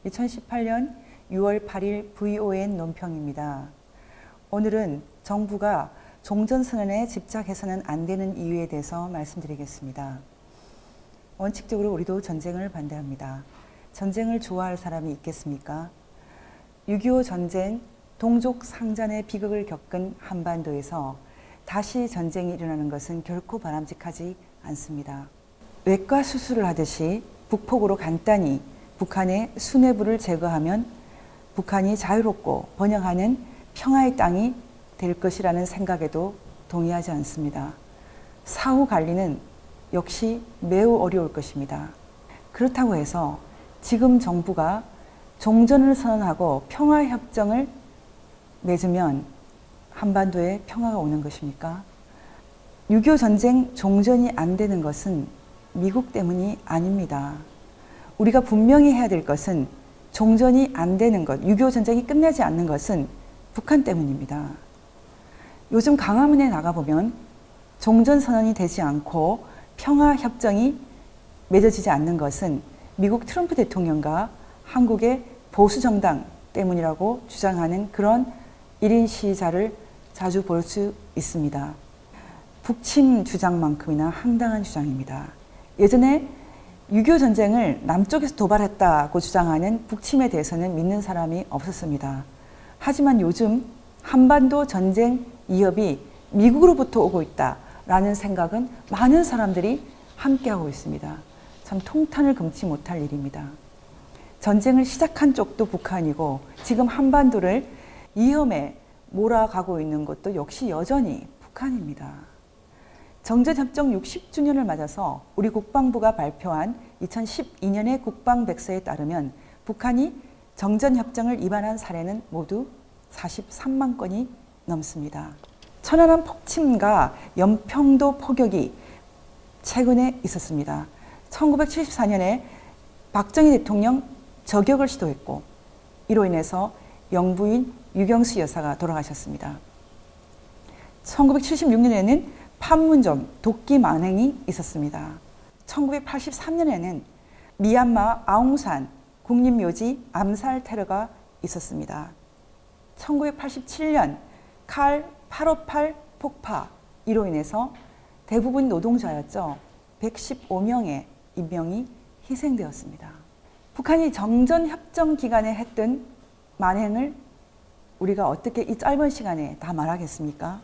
2018년 6월 8일 VON 논평입니다. 오늘은 정부가 종전선언에 집착해서는 안 되는 이유에 대해서 말씀드리겠습니다. 원칙적으로 우리도 전쟁을 반대합니다. 전쟁을 좋아할 사람이 있겠습니까? 6.25 전쟁, 동족 상잔의 비극을 겪은 한반도에서 다시 전쟁이 일어나는 것은 결코 바람직하지 않습니다. 외과 수술을 하듯이 북폭으로 간단히 북한의 수뇌부를 제거하면 북한이 자유롭고 번영하는 평화의 땅이 될 것이라는 생각에도 동의하지 않습니다. 사후 관리는 역시 매우 어려울 것입니다. 그렇다고 해서 지금 정부가 종전을 선언하고 평화협정을 맺으면 한반도에 평화가 오는 것입니까? 6.25 전쟁 종전이 안 되는 것은 미국 때문이 아닙니다. 우리가 분명히 해야 될 것은 종전이 안 되는 것, 6.25 전쟁이 끝나지 않는 것은 북한 때문입니다. 요즘 강화문에 나가보면 종전선언이 되지 않고 평화협정이 맺어지지 않는 것은 미국 트럼프 대통령과 한국의 보수정당 때문이라고 주장하는 그런 1인 시위자를 자주 볼 수 있습니다. 북침 주장만큼이나 황당한 주장입니다. 예전에 6.25 전쟁을 남쪽에서 도발했다고 주장하는 북침에 대해서는 믿는 사람이 없었습니다. 하지만 요즘 한반도 전쟁 위협이 미국으로부터 오고 있다라는 생각은 많은 사람들이 함께하고 있습니다. 참 통탄을 금치 못할 일입니다. 전쟁을 시작한 쪽도 북한이고 지금 한반도를 위험에 몰아가고 있는 것도 역시 여전히 북한입니다. 정전협정 60주년을 맞아서 우리 국방부가 발표한 2012년의 국방백서에 따르면 북한이 정전협정을 위반한 사례는 모두 43만 건이 넘습니다. 천안함 폭침과 연평도 포격이 최근에 있었습니다. 1974년에 박정희 대통령 저격을 시도했고 이로 인해서 영부인 유경수 여사가 돌아가셨습니다. 1976년에는 판문점 독기 만행이 있었습니다. 1983년에는 미얀마 아웅산 국립묘지 암살 테러가 있었습니다. 1987년 칼 858 폭파 이로 인해서 대부분 노동자였죠. 115명의 인명이 희생되었습니다. 북한이 정전협정 기간에 했던 만행을 우리가 어떻게 이 짧은 시간에 다 말하겠습니까?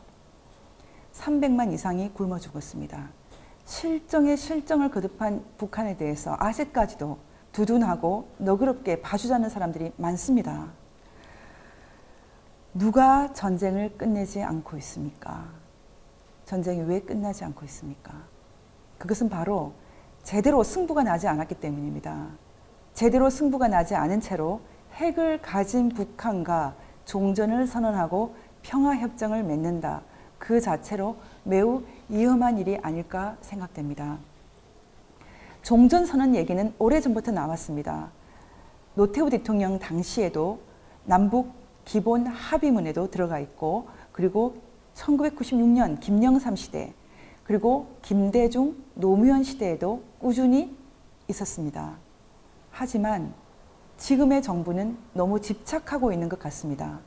300만 이상이 굶어 죽었습니다. 실정에 실정을 거듭한 북한에 대해서 아직까지도 두둔하고 너그럽게 봐주자는 사람들이 많습니다. 누가 전쟁을 끝내지 않고 있습니까? 전쟁이 왜 끝나지 않고 있습니까? 그것은 바로 제대로 승부가 나지 않았기 때문입니다. 제대로 승부가 나지 않은 채로 핵을 가진 북한과 종전을 선언하고 평화협정을 맺는다. 그 자체로 매우 위험한 일이 아닐까 생각됩니다. 종전선언 얘기는 오래전부터 나왔습니다. 노태우 대통령 당시에도 남북 기본 합의문에도 들어가 있고 그리고 1996년 김영삼 시대 그리고 김대중 노무현 시대에도 꾸준히 있었습니다. 하지만 지금의 정부는 너무 집착하고 있는 것 같습니다.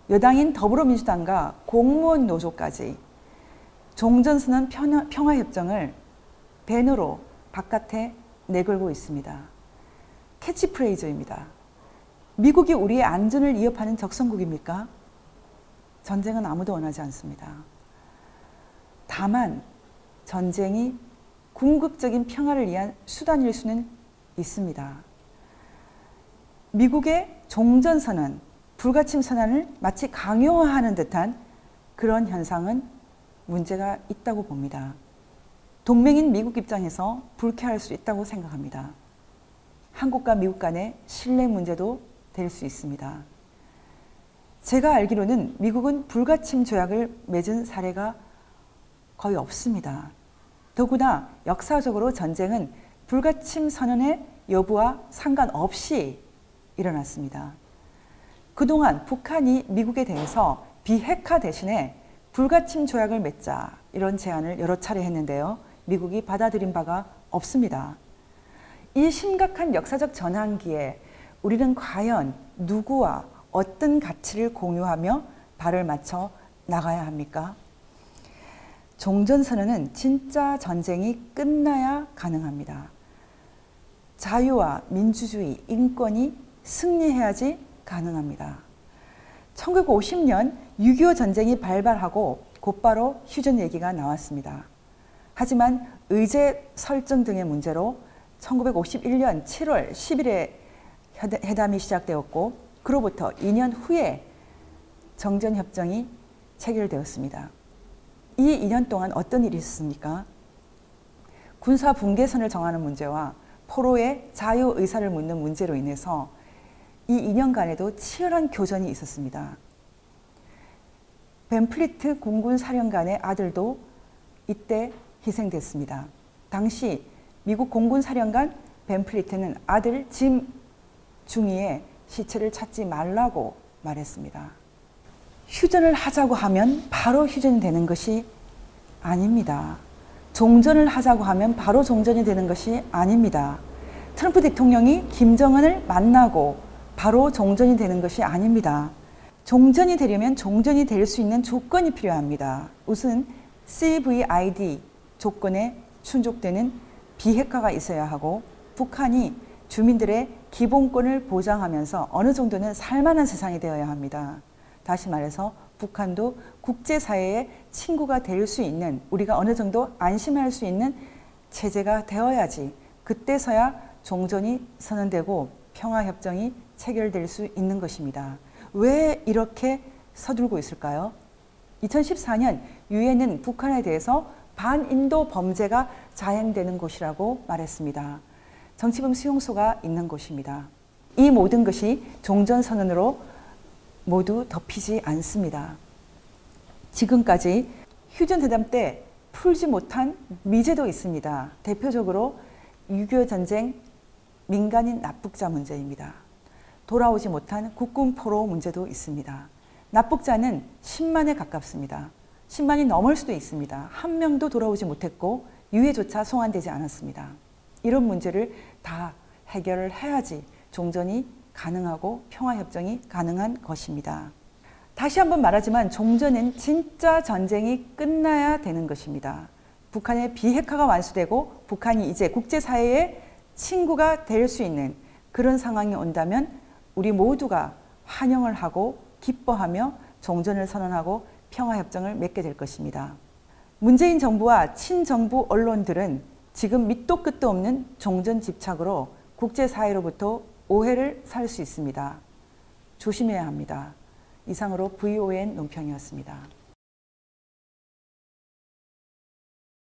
여당인 더불어민주당과 공무원 노조까지 종전선언 평화협정을 배너로 바깥에 내걸고 있습니다. 캐치프레이즈입니다. 미국이 우리의 안전을 위협하는 적성국입니까? 전쟁은 아무도 원하지 않습니다. 다만 전쟁이 궁극적인 평화를 위한 수단일 수는 있습니다. 미국의 종전선언, 불가침 선언을 마치 강요하는 듯한 그런 현상은 문제가 있다고 봅니다. 동맹인 미국 입장에서 불쾌할 수 있다고 생각합니다. 한국과 미국 간의 신뢰 문제도 될 수 있습니다. 제가 알기로는 미국은 불가침 조약을 맺은 사례가 거의 없습니다. 더구나 역사적으로 전쟁은 불가침 선언의 여부와 상관없이 일어났습니다. 그동안 북한이 미국에 대해서 비핵화 대신에 불가침 조약을 맺자 이런 제안을 여러 차례 했는데요. 미국이 받아들인 바가 없습니다. 이 심각한 역사적 전환기에 우리는 과연 누구와 어떤 가치를 공유하며 발을 맞춰 나가야 합니까? 종전선언은 진짜 전쟁이 끝나야 가능합니다. 자유와 민주주의, 인권이 승리해야지 가능합니다. 1950년 6.25 전쟁이 발발하고 곧바로 휴전 얘기가 나왔습니다. 하지만 의제 설정 등의 문제로 1951년 7월 10일에 회담이 시작되었고 그로부터 2년 후에 정전협정이 체결되었습니다. 이 2년 동안 어떤 일이 있었습니까? 군사 분계선을 정하는 문제와 포로의 자유의사를 묻는 문제로 인해서 이 2년간에도 치열한 교전이 있었습니다. 벤플리트 공군 사령관의 아들도 이때 희생됐습니다. 당시 미국 공군 사령관 벤플리트는 아들 짐 중위의 시체를 찾지 말라고 말했습니다. 휴전을 하자고 하면 바로 휴전이 되는 것이 아닙니다. 종전을 하자고 하면 바로 종전이 되는 것이 아닙니다. 트럼프 대통령이 김정은을 만나고 바로 종전이 되는 것이 아닙니다. 종전이 되려면 종전이 될 수 있는 조건이 필요합니다. 우선 CVID 조건에 충족되는 비핵화가 있어야 하고 북한이 주민들의 기본권을 보장하면서 어느 정도는 살만한 세상이 되어야 합니다. 다시 말해서 북한도 국제사회의 친구가 될 수 있는, 우리가 어느 정도 안심할 수 있는 체제가 되어야지 그때서야 종전이 선언되고 평화협정이 체결될 수 있는 것입니다. 왜 이렇게 서둘고 있을까요? 2014년 유엔은 북한에 대해서 반인도 범죄가 자행되는 곳이라고 말했습니다. 정치범 수용소가 있는 곳입니다. 이 모든 것이 종전선언으로 모두 덮이지 않습니다. 지금까지 휴전회담 때 풀지 못한 미제도 있습니다. 대표적으로 6.25 전쟁 민간인 납북자 문제입니다. 돌아오지 못한 국군 포로 문제도 있습니다. 납북자는 10만에 가깝습니다. 10만이 넘을 수도 있습니다. 한 명도 돌아오지 못했고 유해조차 송환되지 않았습니다. 이런 문제를 다 해결을 해야지 종전이 가능하고 평화협정이 가능한 것입니다. 다시 한번 말하지만 종전은 진짜 전쟁이 끝나야 되는 것입니다. 북한의 비핵화가 완수되고 북한이 이제 국제사회의 친구가 될 수 있는 그런 상황이 온다면 우리 모두가 환영을 하고 기뻐하며 종전을 선언하고 평화협정을 맺게 될 것입니다. 문재인 정부와 친정부 언론들은 지금 밑도 끝도 없는 종전 집착으로 국제사회로부터 오해를 살 수 있습니다. 조심해야 합니다. 이상으로 VON 논평이었습니다.